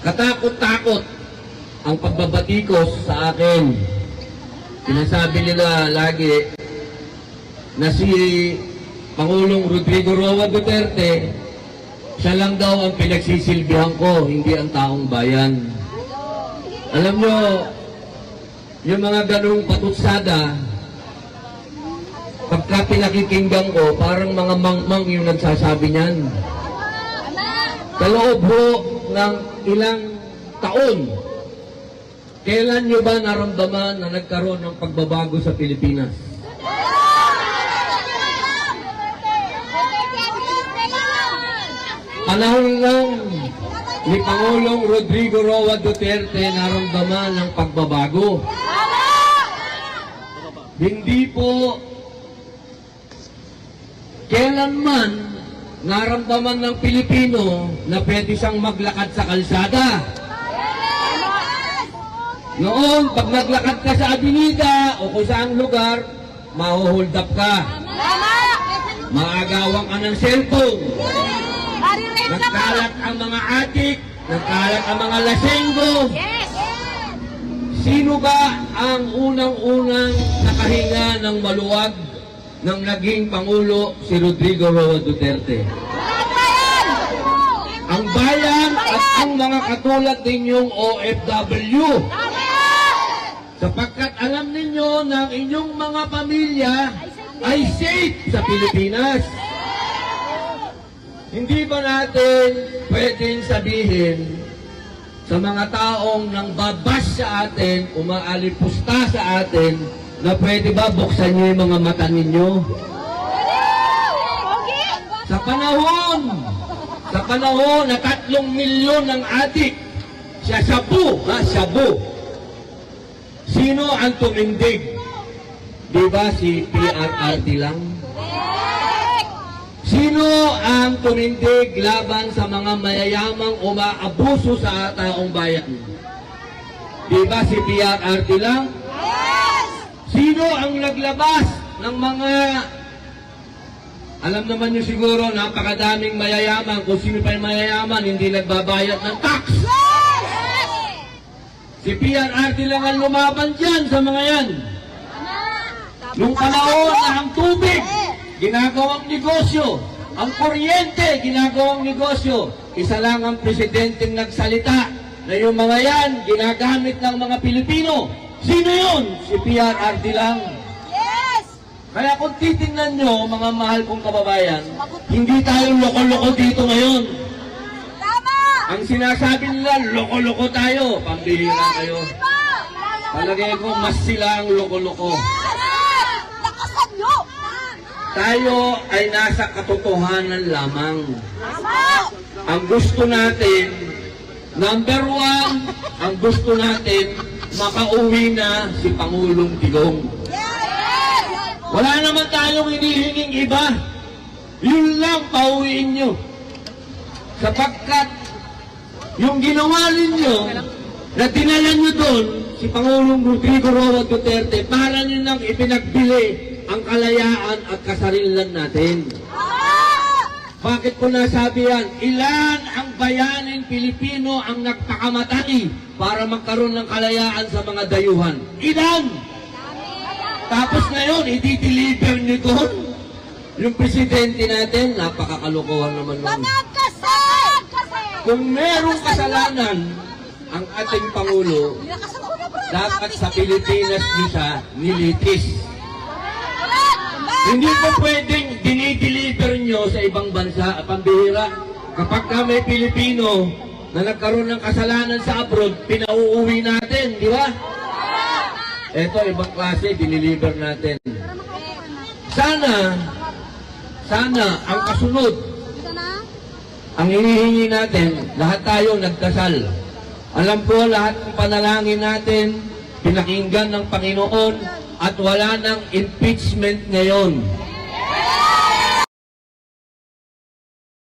Katakot-takot ang pagbabatikos sa akin. Sinasabi nila lagi na si Pangulong Rodrigo Roa Duterte, siya lang daw ang pinagsisilbihan ko, hindi ang taong bayan. Alam nyo, yung mga ganong patutsada, pagka pinakikinggan ko, parang mga mangmang yung nagsasabi niyan. Sa loob ng ilang taon, kailan nyo ba naramdaman na nagkaroon ng pagbabago sa Pilipinas? Panahon lang ni Pangulong Rodrigo Roa Duterte naramdaman ng pagbabago. Hindi po kailanman naramdaman ng Pilipino na pwede siyang maglakad sa kalsada. Noon, pag naglakad ka sa avenida o kung saang lugar, mahuhold up ka. Maagawang ka ng cellphone. Nagkalat ang mga adik, nagkalat ang mga lasenggo. Sino ba ang unang-unang nakahinga ng maluwag ng naging Pangulo si Rodrigo Roa Duterte? Ang bayan at ang mga katulad ninyong OFW. Sapagkat alam ninyo na ang inyong mga pamilya ay safe sa Pilipinas. Hindi ba natin pwedeng sabihin sa mga taong nang babas sa atin, umaalipusta sa atin, na pwede ba buksan niyo yung mga mata ninyo? Sa panahon na 3 milyon ng adik, shabu. Sino ang tumindig? Di ba si PRRD lang? Sino ang tumindig laban sa mga mayayamang umaabuso sa taong bayan? Di ba si PRRD lang? Sino ang naglabas ng mga, alam naman nyo siguro, napakadaming mayayaman, kung sino pa yung mayayaman, hindi nagbabayad ng tax. Si PRRD lang ang lumaban dyan sa mga yan. Nung panahon na ang tubig, ginagawang negosyo, ang kuryente, ginagawang negosyo, isa lang ang presidenteng nagsalita na yung mga yan, ginagamit ng mga Pilipino. Sino yun? Si PRRD lang. Yes! Kaya kung titingnan nyo, mga mahal kong kababayan, hindi tayo loko-loko dito ngayon. Tama! Ang sinasabi nila, loko-loko tayo. Pambihira kayo. Palagay ko, mas sila ang loko-loko. Lakasan nyo! Tayo ay nasa katotohanan lamang. Ang gusto natin, number 1, ang gusto natin, makauwi na si Pangulong Digong. Wala naman tayong hinihinging iba. Yun lang, pauwiin nyo. Sapagkat yung ginawa ninyo, na dinala nyo doon, si Pangulong Rodrigo Roa Duterte, para nyo nang ipinagbili ang kalayaan at kasarilan natin. Bakit ko nasabi yan? Ilan ang bayaning Pilipino ang nagpakamatay para magkaroon ng kalayaan sa mga dayuhan? Ilan? Tapos ngayon, i-deliver nyo doon. Yung presidente natin, napakakalokohan naman nun. Kung merong kasalanan ang ating Pangulo, dapat sa Pilipinas nyo siya nilitis. Hindi po pwedeng dinideliver nyo sa ibang bansa, pambihira. Kapag may Pilipino na nagkaroon ng kasalanan sa abroad, pinauuwi natin, di ba? Ito, ibang klase, dinideliver natin. Sana, ang kasunod, ang hinihingi natin, lahat tayo nagdasal. Alam ko, lahat ng panalangin natin, pinakinggan ng Panginoon, at wala ng impeachment ngayon.